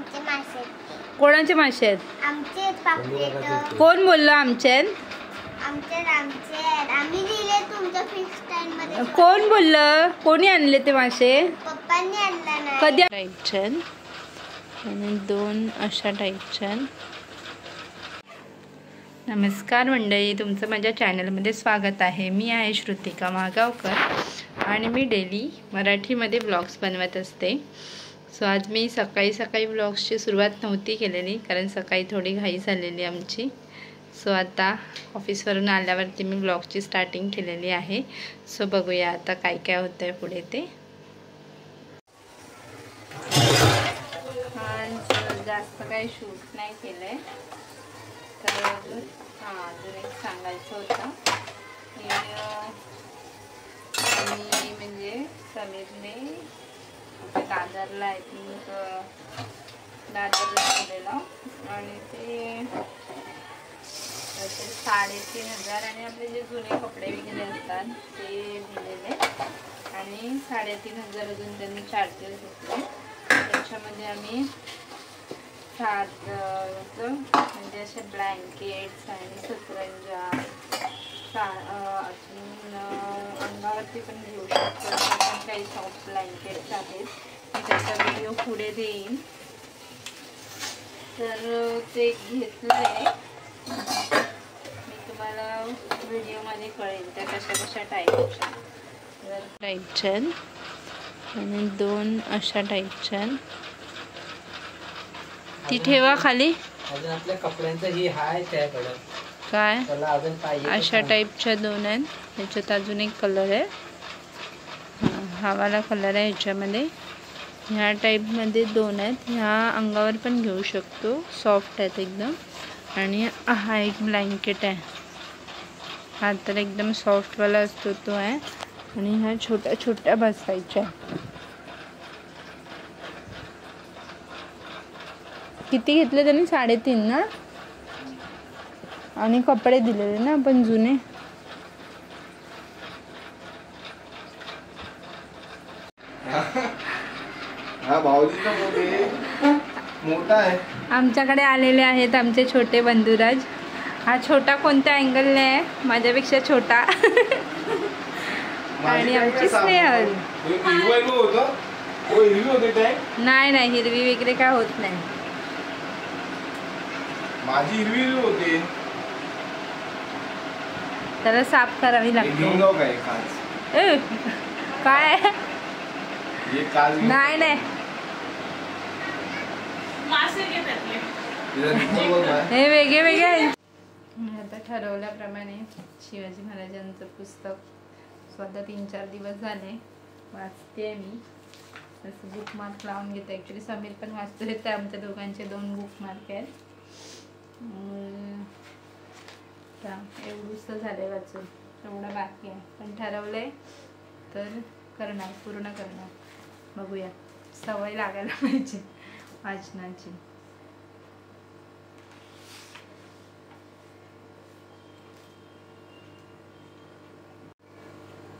आमचे मासे. कोणाचे मासे आहेत? आमचेच पापलेट. कोण बोललं आमचे? आमचे आम्ही दिले तुमच्या फिश टँक मध्ये. कोण बोललं? कोणी आणले ते मासे? पप्पांनी आणला नाही. कधी टाईपचे आणि 2 अशा टाईपचे. नमस्कार मंडळी, तुमचं माझ्या चॅनलमध्ये स्वागत आहे. मी आहे श्रुतिका महागावकर आणि मी डेली मराठीमध्ये ब्लॉग्स बनवत असते. सो आज मी सकाळी ब्लॉग्सची सुरुवात नव्हती केलेली, कारण सकाळी थोडी घाई झालेली आमची. सो आता ऑफिसवरून आल्यावरती मी ब्लॉगची स्टार्टिंग केलेली आहे. सो बघूया आता काय काय होतं आहे पुढे ते. आज जास्त काही शूट नाही केलं आहे, तर अजून एक सांगायचं होतं की मी म्हणजे समीरने दादरला आय थिंक दादरला गेलेला आणि ते 3,500 आणि आपले जे जुने कपडे वगैरे असतात ते दिलेले आणि 3,500 अजून त्यांनी चार्जेस घेतले. त्याच्यामध्ये आम्ही 7 म्हणजे असे ब्लँकेट्स आणि सतरंजा अजून अंगावरती पण घेऊ शकतो. काही सॉफ्ट ब्लँकेट्स आहेत, मी त्याचा व्हिडिओ पुढे देईन. तर ते घेतलं आहे, मी तुम्हाला व्हिडिओमध्ये कळेल त्या कशा टाईपच्या. आणि 2 अशा टाईपच्या. ती ठेवा खाली. अजून आपल्या कपड्यांचं ही हाय त्याकडे काय अजून पाहिजे अशा टाईपच्या 2 आहेत. ह्याच्यात अजून एक कलर आहे, हा वाला कलर आहे ह्याच्यामध्ये. ह्या टाईपमध्ये 2 आहेत. ह्या अंगावर पण घेऊ शकतो, सॉफ्ट आहेत एकदम. आणि हा एक ब्लँकेट आहे, हा तर एकदम सॉफ्टवाला असतो तो आहे. आणि ह्या छोट्या छोट्या बसायच्या. किती घेतले त्यांनी? 3.5 ना. आणि कपडे दिलेले ना आपण जुने. मोठा आहे. आमच्याकडे आलेले आहेत आमचे छोटे बंधुराज. हा छोटा कोणत्या अँगलने आहे? माझ्यापेक्षा छोटा. आणि आमची स्नेहल. नाही हिरवी वगैरे काय होत नाही. माझी हिरवी होते, त्याला साफ करावी लागते. काय नाही हे वेगळे आहे. आता ठरवल्याप्रमाणे शिवाजी महाराजांचं पुस्तक स्वतः 3-4 दिवस झाले वाचते मी. असं बुकमार्क लावून घेते. ॲक्च्युली समीर पण वाचतो. ते आमच्या दोघांचे 2 बुकमार्क आहेत. एवढंच झालंय वाचून, एवढं बाकी आहे. पण ठरवलंय तर पूर्ण करणार. बघूया, सवय लागायला पाहिजे वाचनाची.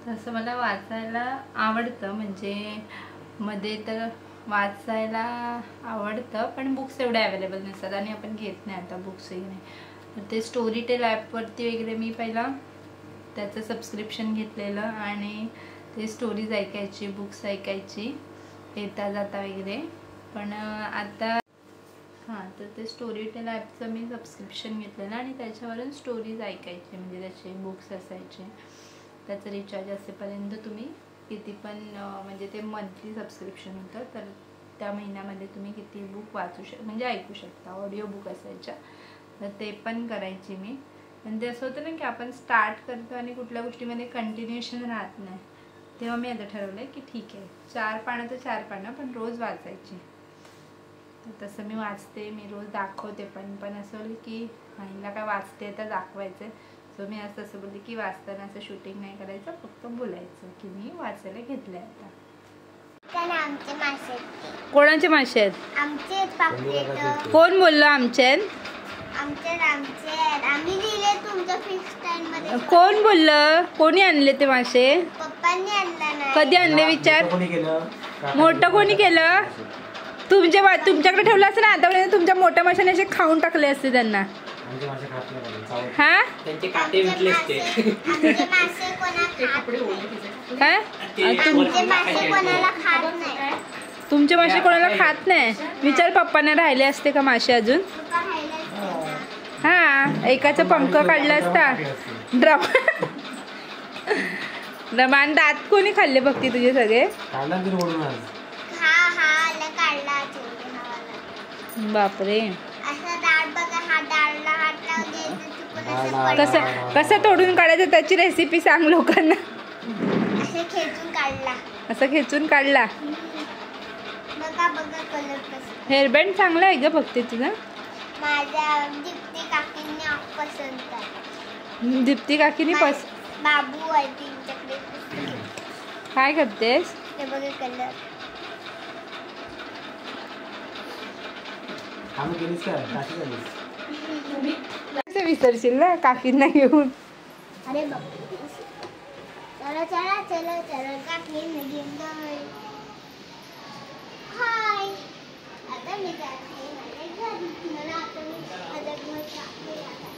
तसं मला वाचायला आवडतं, म्हणजे मध्ये तर वाचायला आवडतं, पण बुक्स एवढे अवेलेबल नसतात आणि आपण घेत नाही आता बुक्स वगैरे. तर ते स्टोरीटेल ॲपवरती वगैरे मी पहिला त्याचं सबस्क्रिप्शन घेतलेलं आणि ते स्टोरीज ऐकायची, बुक्स ऐकायची येता जाता वगैरे. पण आता तर ते स्टोरीटेल ॲपचं मी सबस्क्रिप्शन घेतलेलं आणि त्याच्यावरून स्टोरीज ऐकायचे, म्हणजे त्याचे बुक्स असायचे. त्याचं रिचार्ज असेपर्यंत तुम्ही किती पण, म्हणजे ते मंथली सबस्क्रिप्शन होतं, तर त्या महिन्यामध्ये तुम्ही किती बुक वाचू म्हणजे ऐकू शकता. ऑडिओ बुक असायच्या, तर ते पण करायची मी. पण ते असं होतं ना की आपण स्टार्ट करतो आणि कुठल्या गोष्टीमध्ये कंटिन्युएशन राहत नाही. तेव्हा मी आता ठरवलं आहे की ठीक आहे, 4 पानं तर 4 पानं, पण रोज वाचायची. तर तसं मी वाचते, मी रोज दाखवते. पण असं होईल की हिला काय वाचते तर दाखवायचं. सो मी असं बोलले की वाचताना असं शूटिंग नाही करायचं, फक्त बोलायचं की मी वाचायला घेतलं आता. आमचे मासे. कोणाचे मासे आहेत? आमचेच पापलेट. कोण बोललं आमचे? आम्ही दिले तुमच्या फिश टँक मध्ये. कोण बोललं? कोणी आणले ते मासे? पप्पांनी आणला नाही. कधी आणले विचार? मोठं कोणी केलं? तुमच्याकडे ठेवलं असतं ना आतापर्यंत तुमच्या मोठ्या माशाने असे खाऊन टाकले असते त्यांना. हा त्यांचे काटे विकले असते. आमचे मासे कोणाला खात काय आमचे मासे कोणाला खात नाही. तुमचे मासे कोणाला खात नाही. विचार पप्पांना राहिले असते का मासे अजून. तुका खायला हा एकाचं पंख काढलं असता. ड्रमान दात कोणी खाल्ले बघती तुझे सगळे. हा आला काढला चिवडे खावाला. बापरे असा डाळ बघा हा डाळला हात लावून द्यायचं चुकून असं कसं तोडून काढायचं त्याची रेसिपी सांग लोकांना. असं खेचून काढला. असं खेचून काढला. बघा बघा कलर कसं. हेअरबँड चांगला आहे ग बघते तुझा. माझ्या दीप्ती काकींनी पसंत आहे. दीप्ती काकीनी बाबू आहे त्यांच्याकडे. काय करतेस. ते बघा कलर. कसं विसरशील ना काकींना घेऊन. अरे बाबा चला चला चला चला काकींना घेऊन जाऊया. हाय आता मी जाते माझ्या घरी. मला आता मी माझ्या घर जाते आता.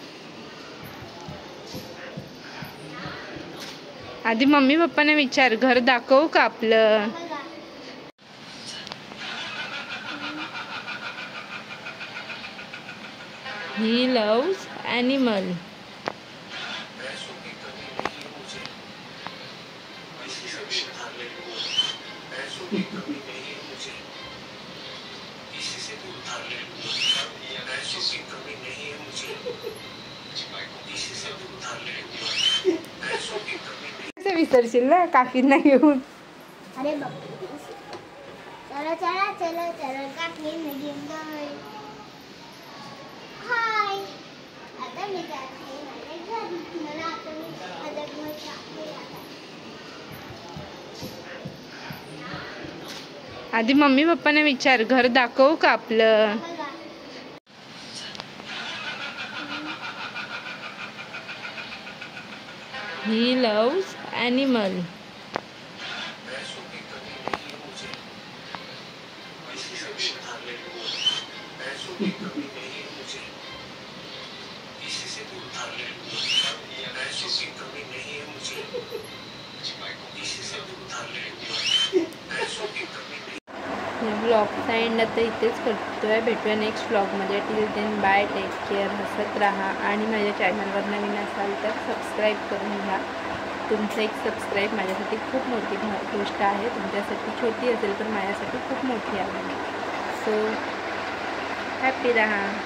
आधी मम्मी पप्पांना विचार घर दाखवू का आपलं. बघा ही लव्स ॲनिमल. कसं विसरशील ना काकींना घेऊन. अरे बाबा चला चला चला चला काकींना घेऊन जाऊया. हाय आता मी जाते माझ्या घरी. मला आता मी माझ्या घर जाते आता. आधी मम्मी पप्पांना विचार घर दाखवू का आपलं. बघा ही लव्स ॲनिमल. ब्लॉगचा एंड आता इथेच करतोय. भेटूया नेक्स्ट ब्लॉगमध्ये. Till then bye. Take care. हसत राहा आणि माझ्या चॅनलवर नवीन असाल तर सबस्क्राईब करून घ्या. तुमचं एक सबस्क्राईब माझ्यासाठी खूप मोठी गोष्ट आहे. तुमच्यासाठी छोटी असेल पण माझ्यासाठी खूप मोठी आहे. सो हॅपी राहा.